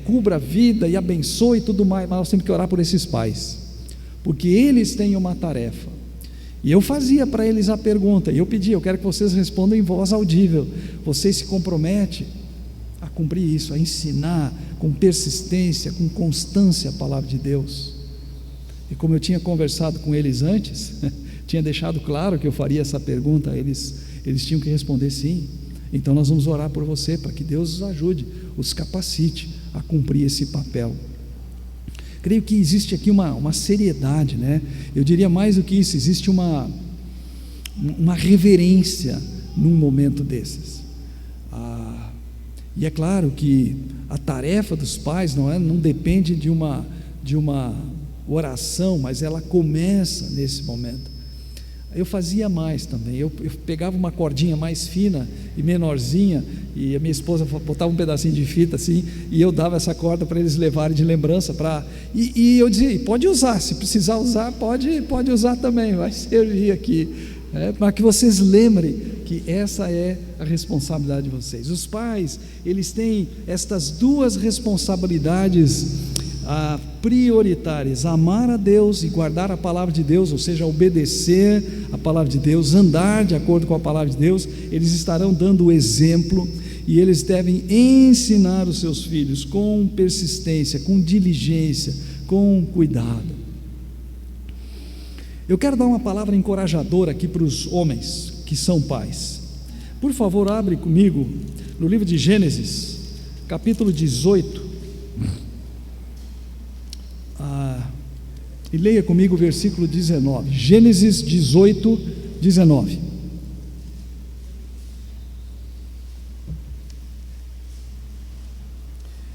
cubra a vida e abençoe e tudo mais, mas nós temos que orar por esses pais, porque eles têm uma tarefa. E eu fazia para eles a pergunta, e eu pedia, eu quero que vocês respondam em voz audível, vocês se comprometem a cumprir isso, a ensinar com persistência, com constância a palavra de Deus? E como eu tinha conversado com eles antes, tinha deixado claro que eu faria essa pergunta, eles tinham que responder sim. Então nós vamos orar por você, para que Deus os ajude, os capacite a cumprir esse papel. Creio que existe aqui uma seriedade, né? Eu diria mais do que isso, existe uma reverência num momento desses. E é claro que a tarefa dos pais não depende de uma oração, mas ela começa nesse momento. Eu fazia mais também, eu pegava uma cordinha mais fina e menorzinha, e a minha esposa botava um pedacinho de fita assim, e eu dava essa corda para eles levarem de lembrança, e eu dizia, pode usar, se precisar usar, pode usar também, vai servir aqui, para que vocês lembrem que essa é a responsabilidade de vocês. Os pais, eles têm estas duas responsabilidades prioritárias: amar a Deus e guardar a palavra de Deus, ou seja, obedecer a palavra de Deus, andar de acordo com a palavra de Deus. Eles estarão dando o exemplo, e eles devem ensinar os seus filhos com persistência, com diligência, com cuidado. Eu quero dar uma palavra encorajadora aqui para os homens que são pais. Por favor, abre comigo no livro de Gênesis, capítulo 18, e leia comigo o versículo 19. Gênesis 18, 19.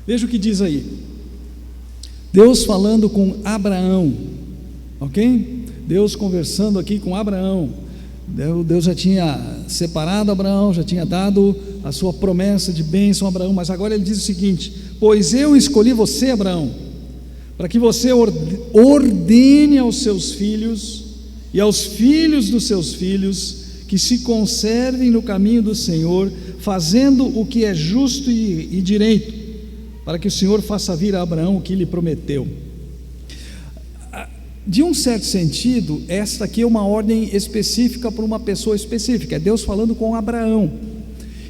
Veja o que diz aí. Deus falando com Abraão, ok? Deus conversando aqui com Abraão. Deus já tinha separado Abraão, já tinha dado a sua promessa de bênção a Abraão, mas agora ele diz o seguinte: pois eu escolhi você, Abraão, para que você ordene aos seus filhos e aos filhos dos seus filhos que se conservem no caminho do Senhor, fazendo o que é justo e direito, para que o Senhor faça vir a Abraão o que lhe prometeu. De um certo sentido, esta aqui é uma ordem específica para uma pessoa específica, é Deus falando com Abraão.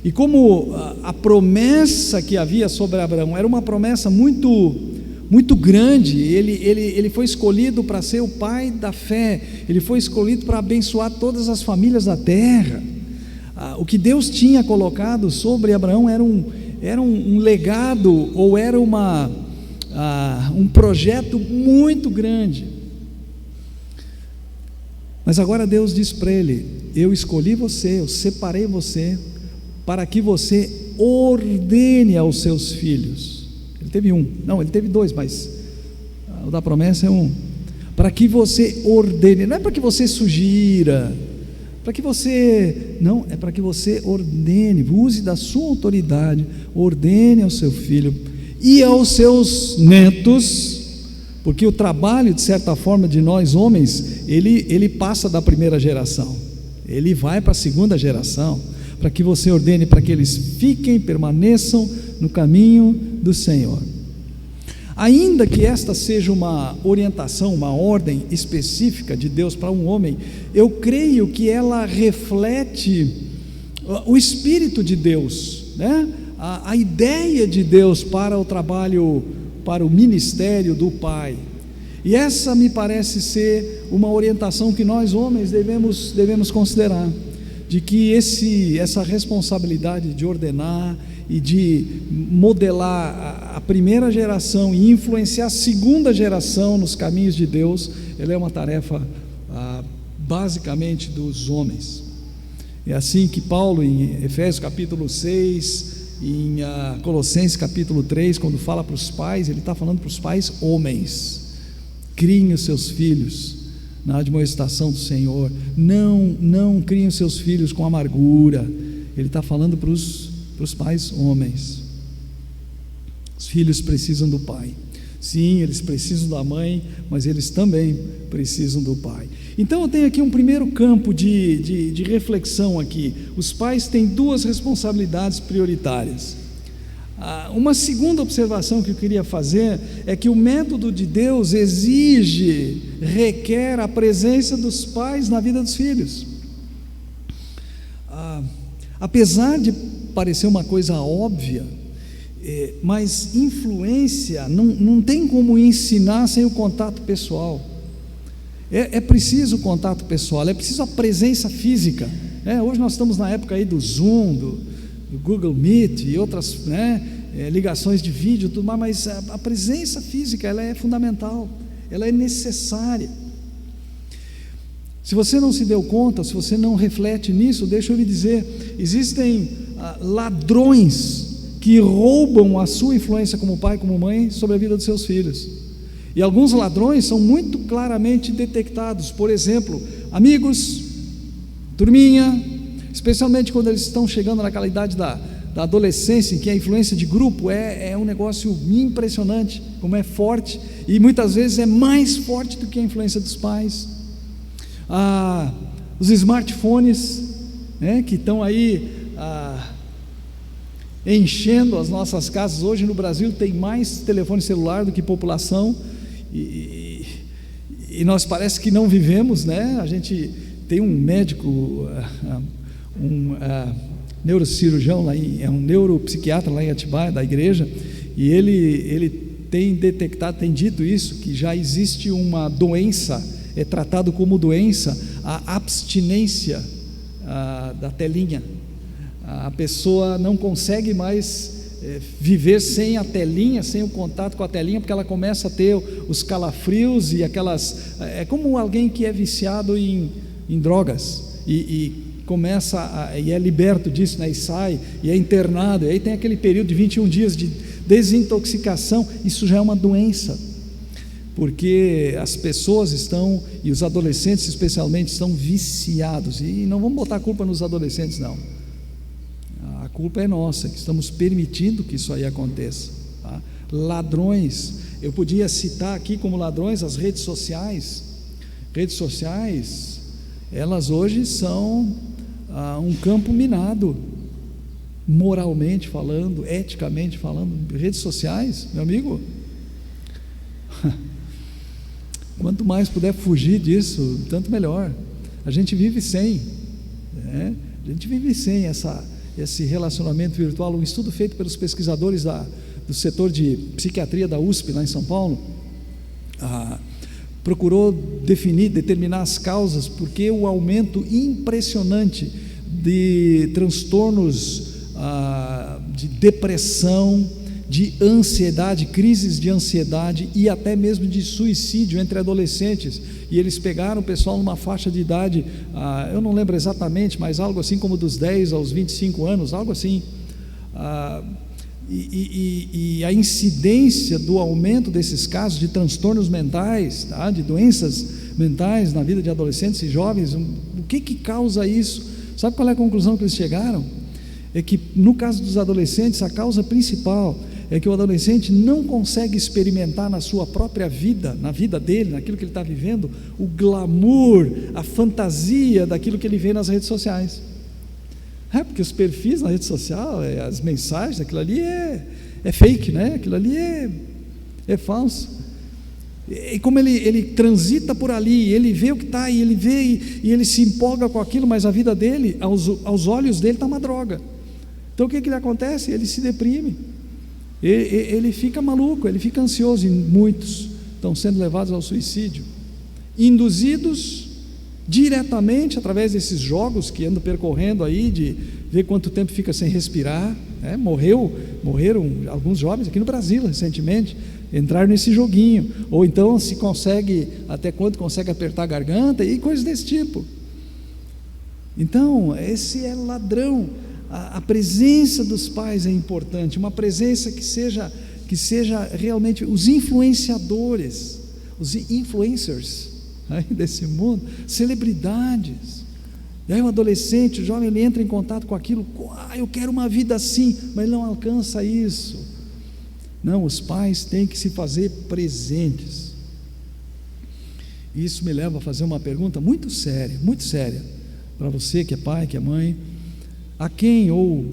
E como a promessa que havia sobre Abraão era uma promessa muito grande, ele foi escolhido para ser o pai da fé, ele foi escolhido para abençoar todas as famílias da terra. O que Deus tinha colocado sobre Abraão era um legado, ou era um projeto muito grande. Mas agora Deus diz para ele: eu escolhi você, eu separei você, para que você ordene aos seus filhos. Ele teve ele teve dois, mas o da promessa é um. Para que você ordene, não é para que você sugira, para que você, não, é para que você ordene, use da sua autoridade, ordene ao seu filho e aos seus netos, porque o trabalho, de certa forma, de nós homens, ele passa da primeira geração, ele vai para a segunda geração, para que você ordene, para que eles permaneçam no caminho do Senhor. Ainda que esta seja uma orientação, uma ordem específica de Deus para um homem, eu creio que ela reflete o Espírito de Deus, né? A ideia de Deus para o trabalho, para o ministério do pai. E essa me parece ser uma orientação que nós homens devemos considerar, de que essa responsabilidade de ordenar e de modelar a primeira geração e influenciar a segunda geração nos caminhos de Deus, ela é uma tarefa basicamente dos homens. É assim que Paulo, em Efésios capítulo 6, em Colossenses capítulo 3, quando fala para os pais, ele está falando para os pais homens: criem os seus filhos na admoestação do Senhor, não criem os seus filhos com amargura. Ele está falando para os pais homens. Os filhos precisam do pai, sim, eles precisam da mãe, mas eles também precisam do pai. Então eu tenho aqui um primeiro campo de reflexão aqui. Os pais têm duas responsabilidades prioritárias. Uma segunda observação que eu queria fazer é que o método de Deus requer a presença dos pais na vida dos filhos. Apesar de parecer uma coisa óbvia, mas influência não tem como ensinar sem o contato pessoal. É preciso o contato pessoal, é preciso a presença física. Hoje nós estamos na época aí do Zoom, do Google Meet e outras ligações de vídeo, tudo mais, mas a presença física ela é fundamental, ela é necessária. Se você não se deu conta, se você não reflete nisso, deixa eu lhe dizer, existem ladrões que roubam a sua influência como pai, como mãe, sobre a vida dos seus filhos. E alguns ladrões são muito claramente detectados. Por exemplo, amigos turminha, especialmente quando eles estão chegando naquela idade da adolescência, em que a influência de grupo é um negócio impressionante, como é forte, e muitas vezes é mais forte do que a influência dos pais. Os smartphones, né, que estão aí enchendo as nossas casas. Hoje no Brasil tem mais telefone celular do que população, e nós parece que não vivemos, né? A gente tem um médico, neurocirurgião lá um neuropsiquiatra lá em Atibaia, da igreja, e ele tem detectado, tem dito isso, que já existe uma doença, é tratado como doença a abstinência da telinha. A pessoa não consegue mais viver sem a telinha, sem o contato com a telinha, porque ela começa a ter os calafrios e aquelas, é como alguém que é viciado em drogas e começa e é liberto disso, né, e sai, e é internado, e aí tem aquele período de 21 dias de desintoxicação. Isso já é uma doença, porque as pessoas estão, e os adolescentes especialmente, estão viciados, e não vamos botar a culpa nos adolescentes, não. A culpa é nossa, que estamos permitindo que isso aí aconteça, tá? Ladrões, eu podia citar aqui como ladrões as redes sociais. Redes sociais, elas hoje são um campo minado, moralmente falando, eticamente falando. Redes sociais, meu amigo, quanto mais puder fugir disso, tanto melhor. A gente vive sem, né? A gente vive sem esse relacionamento virtual. Um estudo feito pelos pesquisadores do setor de psiquiatria da USP, lá em São Paulo, procurou determinar as causas, porque o aumento impressionante de transtornos de depressão, de ansiedade, crises de ansiedade e até mesmo de suicídio entre adolescentes. E eles pegaram o pessoal numa faixa de idade, eu não lembro exatamente, mas algo assim como dos 10 aos 25 anos, algo assim. E a incidência do aumento desses casos de transtornos mentais, tá? De doenças mentais na vida de adolescentes e jovens, o que causa isso? Sabe qual é a conclusão que eles chegaram? É que no caso dos adolescentes, a causa principal é que o adolescente não consegue experimentar na sua própria vida, na vida dele, naquilo que ele está vivendo, o glamour, a fantasia daquilo que ele vê nas redes sociais. Porque os perfis na rede social, as mensagens, aquilo ali é fake, né? Aquilo ali é falso. E como ele transita por ali, ele vê o que está, e ele vê e ele se empolga com aquilo, mas a vida dele, aos olhos dele, está uma droga. Então o que acontece? Ele se deprime, ele fica maluco, ele fica ansioso, e muitos estão sendo levados ao suicídio, induzidos diretamente através desses jogos que andam percorrendo aí, de ver quanto tempo fica sem respirar, né? Morreram alguns jovens aqui no Brasil recentemente, entraram nesse joguinho, ou então se consegue, até quanto consegue apertar a garganta e coisas desse tipo. Então esse é ladrão. A presença dos pais é importante, uma presença que seja realmente os influenciadores, os influencers aí desse mundo, celebridades. E aí o adolescente, o jovem, ele entra em contato com aquilo, eu quero uma vida assim, mas ele não alcança isso. Não, os pais têm que se fazer presentes. Isso me leva a fazer uma pergunta muito séria para você que é pai, que é mãe. A quem ou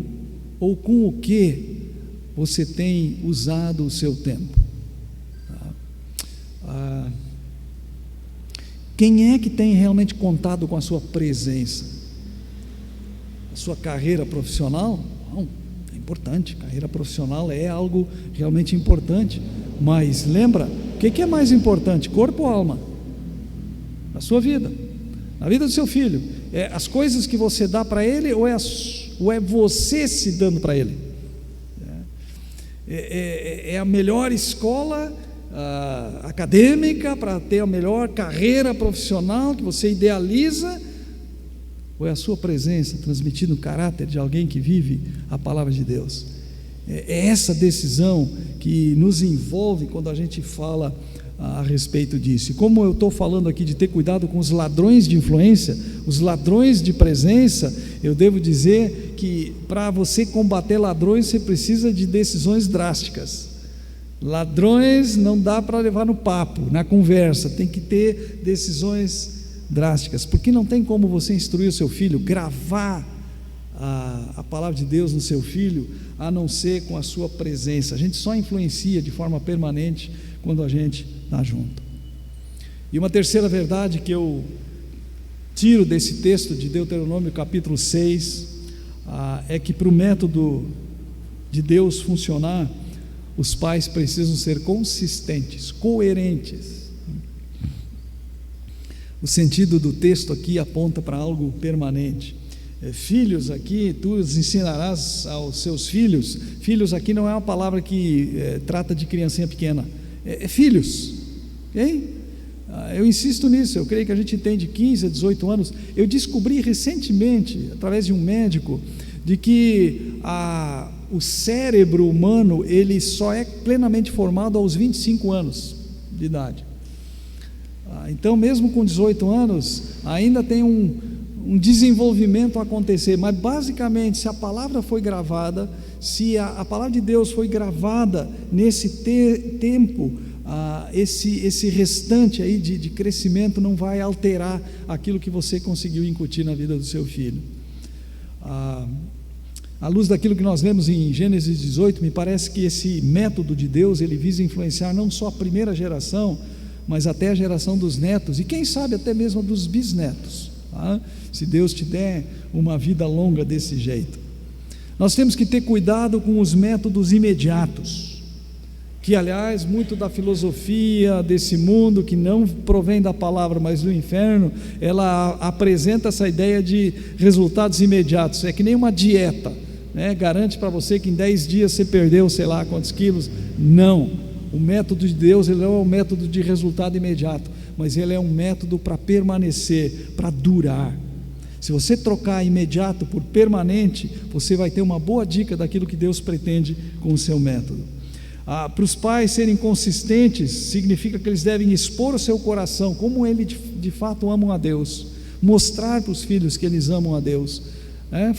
com o que você tem usado o seu tempo? Quem é que tem realmente contado com a sua presença? A sua carreira profissional? Não, é importante, carreira profissional é algo realmente importante, mas lembra, o que é mais importante, corpo ou alma? Na sua vida, na vida do seu filho, é as coisas que você dá para ele, ou é você se dando para ele? É a melhor escola acadêmica para ter a melhor carreira profissional que você idealiza, ou é a sua presença transmitindo o caráter de alguém que vive a palavra de Deus? É essa decisão que nos envolve quando a gente fala a respeito disso. E como eu estou falando aqui de ter cuidado com os ladrões de influência, os ladrões de presença, eu devo dizer que para você combater ladrões, você precisa de decisões drásticas. Ladrões não dá para levar no papo, na conversa, tem que ter decisões drásticas, porque não tem como você instruir o seu filho, gravar a palavra de Deus no seu filho, a não ser com a sua presença. A gente só influencia de forma permanente quando a gente está junto. E uma terceira verdade que eu tiro desse texto de Deuteronômio capítulo 6, é que para o método de Deus funcionar, os pais precisam ser consistentes, coerentes. O sentido do texto aqui aponta para algo permanente. Filhos aqui, tu os ensinarás aos seus filhos. Filhos aqui não é uma palavra que trata de criancinha pequena, é filhos, ok? Eu insisto nisso. Eu creio que a gente tem de 15 a 18 anos. Eu descobri recentemente, através de um médico, de que o cérebro humano, ele só é plenamente formado aos 25 anos de idade. Então mesmo com 18 anos, ainda tem um desenvolvimento a acontecer, mas basicamente, se a palavra foi gravada, se a palavra de Deus foi gravada nesse tempo, esse restante aí de crescimento não vai alterar aquilo que você conseguiu incutir na vida do seu filho. À luz daquilo que nós vemos em Gênesis 18, me parece que esse método de Deus, ele visa influenciar não só a primeira geração, mas até a geração dos netos, e quem sabe até mesmo dos bisnetos, tá? Se Deus te der uma vida longa desse jeito. Nós temos que ter cuidado com os métodos imediatos, que aliás, muito da filosofia desse mundo, que não provém da palavra, mas do inferno, ela apresenta essa ideia de resultados imediatos. É que nem uma dieta, né? Garante para você que em 10 dias você perdeu sei lá quantos quilos. Não, o método de Deus, ele não é um método de resultado imediato, mas ele é um método para permanecer, para durar. Se você trocar imediato por permanente, você vai ter uma boa dica daquilo que Deus pretende com o seu método. Para os pais serem consistentes, significa que eles devem expor o seu coração, como eles de fato amam a Deus, mostrar para os filhos que eles amam a Deus,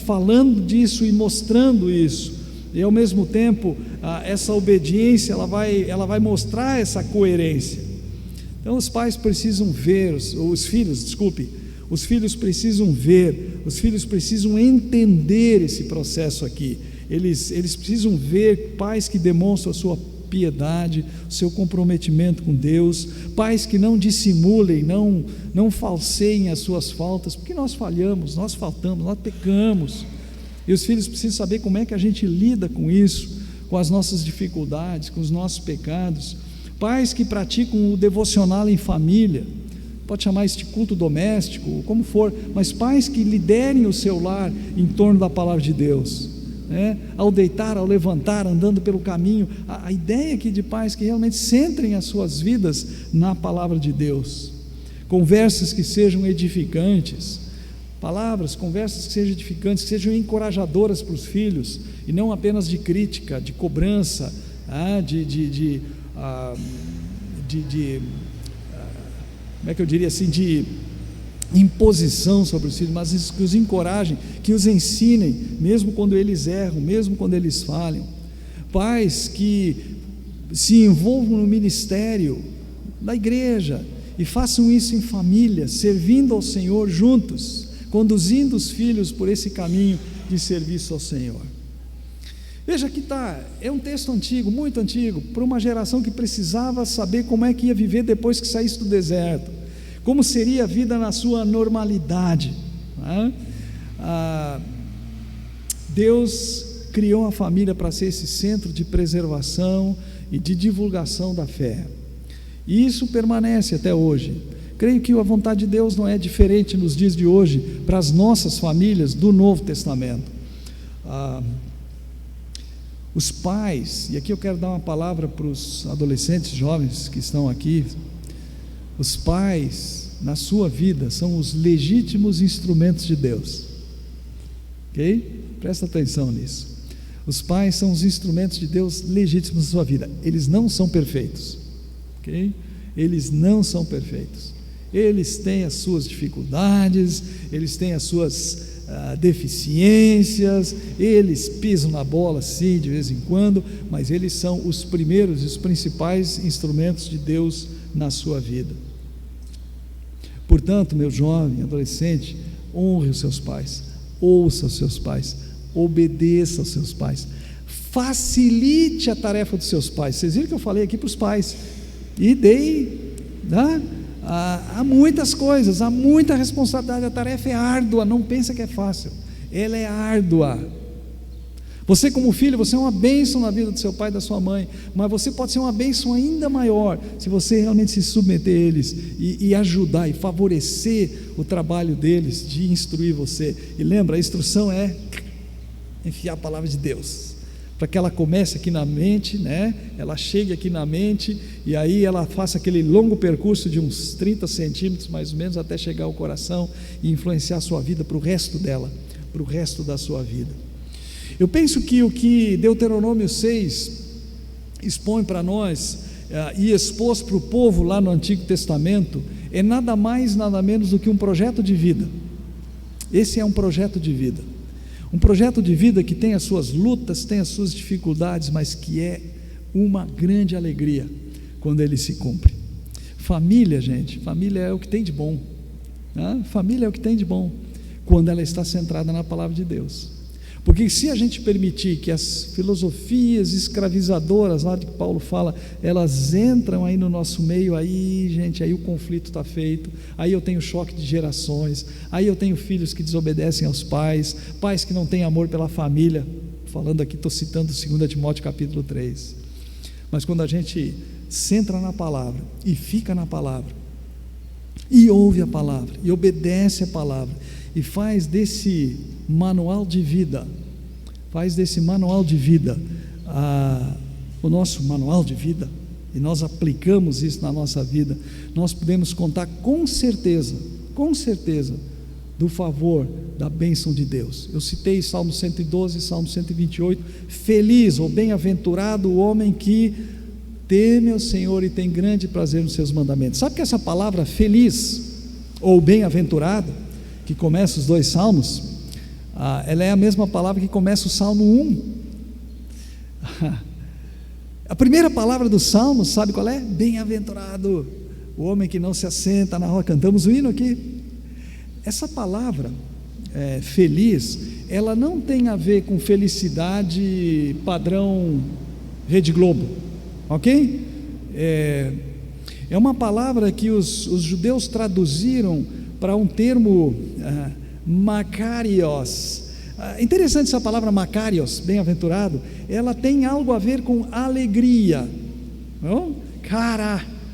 falando disso e mostrando isso, e ao mesmo tempo, essa obediência, ela vai mostrar essa coerência. Então os pais precisam ver, os filhos precisam ver, os filhos precisam entender esse processo aqui. Eles precisam ver pais que demonstram a sua piedade, o seu comprometimento com Deus, pais que não dissimulem, não falseiem as suas faltas, porque nós falhamos, nós faltamos, nós pecamos, e os filhos precisam saber como é que a gente lida com isso, com as nossas dificuldades, com os nossos pecados. Pais que praticam o devocional em família, pode chamar este culto doméstico, como for, mas pais que liderem o seu lar em torno da palavra de Deus, ao deitar, ao levantar, andando pelo caminho, a ideia aqui de pais que realmente centrem as suas vidas na palavra de Deus, conversas que sejam edificantes, conversas que sejam edificantes, que sejam encorajadoras para os filhos, e não apenas de crítica, de cobrança, como é que eu diria assim, de imposição sobre os filhos, mas que os encorajem, que os ensinem, mesmo quando eles erram, mesmo quando eles falham. Pais que se envolvam no ministério da igreja e façam isso em família, servindo ao Senhor juntos, conduzindo os filhos por esse caminho de serviço ao Senhor. Veja que é um texto antigo, muito antigo, para uma geração que precisava saber como é que ia viver depois que saísse do deserto, como seria a vida na sua normalidade, Deus criou a família para ser esse centro de preservação e de divulgação da fé, e isso permanece até hoje. Creio que a vontade de Deus não é diferente nos dias de hoje para as nossas famílias do Novo Testamento. Os pais, e aqui eu quero dar uma palavra para os adolescentes jovens que estão aqui. Os pais na sua vida são os legítimos instrumentos de Deus, ok? Presta atenção nisso. Os pais são os instrumentos de Deus legítimos na sua vida. Eles não são perfeitos, ok? Eles não são perfeitos, eles têm as suas dificuldades, eles têm as suas deficiências, eles pisam na bola sim, de vez em quando, mas eles são os primeiros e os principais instrumentos de Deus na sua vida. Portanto, meu jovem, adolescente, honre os seus pais, ouça os seus pais, obedeça aos seus pais, facilite a tarefa dos seus pais. Vocês viram que eu falei aqui para os pais, e dei, né? Há muitas coisas, há muita responsabilidade, a tarefa é árdua, não pensa que é fácil, ela é árdua. Você como filho, você é uma bênção na vida do seu pai e da sua mãe, mas você pode ser uma bênção ainda maior, se você realmente se submeter a eles, e ajudar, e favorecer o trabalho deles, de instruir você. E lembra, a instrução é enfiar a palavra de Deus, para que ela comece aqui na mente, né? Ela chegue aqui na mente, e aí ela faça aquele longo percurso de uns 30 centímetros mais ou menos, até chegar ao coração, e influenciar a sua vida para o resto dela, para o resto da sua vida. Eu penso que o que Deuteronômio 6 expõe para nós, e expôs para o povo lá no Antigo Testamento, é nada mais, nada menos do que um projeto de vida. Esse é um projeto de vida, um projeto de vida que tem as suas lutas, tem as suas dificuldades, mas que é uma grande alegria quando ele se cumpre. Família, gente, família é o que tem de bom, né? Família é o que tem de bom, quando ela está centrada na palavra de Deus. Porque se a gente permitir que as filosofias escravizadoras, lá de que Paulo fala, elas entram aí no nosso meio, aí gente, aí o conflito está feito, aí eu tenho choque de gerações, aí eu tenho filhos que desobedecem aos pais, pais que não têm amor pela família, falando aqui, estou citando 2 Timóteo capítulo 3, mas quando a gente centra na palavra, e fica na palavra, e ouve a palavra, e obedece a palavra, e faz desse manual de vida, o nosso manual de vida, e nós aplicamos isso na nossa vida, nós podemos contar com certeza, do favor, da bênção de Deus. Eu citei Salmo 112, Salmo 128, feliz ou bem-aventurado o homem que teme ao Senhor e tem grande prazer nos seus mandamentos. Sabe que essa palavra feliz ou bem-aventurado, que começa os dois salmos, ela é a mesma palavra que começa o Salmo 1. A primeira palavra do Salmo, sabe qual é? Bem-aventurado o homem que não se assenta na roda. Cantamos o hino aqui. Essa palavra feliz, ela não tem a ver com felicidade padrão Rede Globo, ok? É uma palavra que os judeus traduziram para um termo Makarios. Interessante essa palavra Makarios, bem-aventurado, ela tem algo a ver com alegria, não?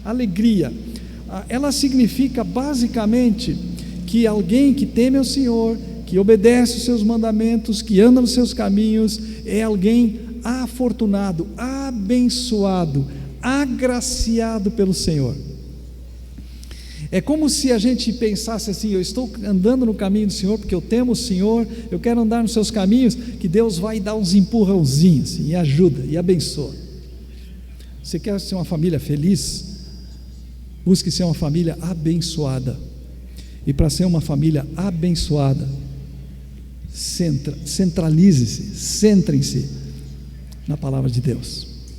Alegria. Ela significa basicamente que alguém que teme ao Senhor, que obedece os seus mandamentos, que anda nos seus caminhos, é alguém afortunado, abençoado, agraciado pelo Senhor. É como se a gente pensasse assim: eu estou andando no caminho do Senhor porque eu temo o Senhor, eu quero andar nos seus caminhos, que Deus vai dar uns empurrãozinhos assim, e ajuda, e abençoa. Você quer ser uma família feliz? Busque ser uma família abençoada, e para ser uma família abençoada, centralize-se, centrem-se na palavra de Deus.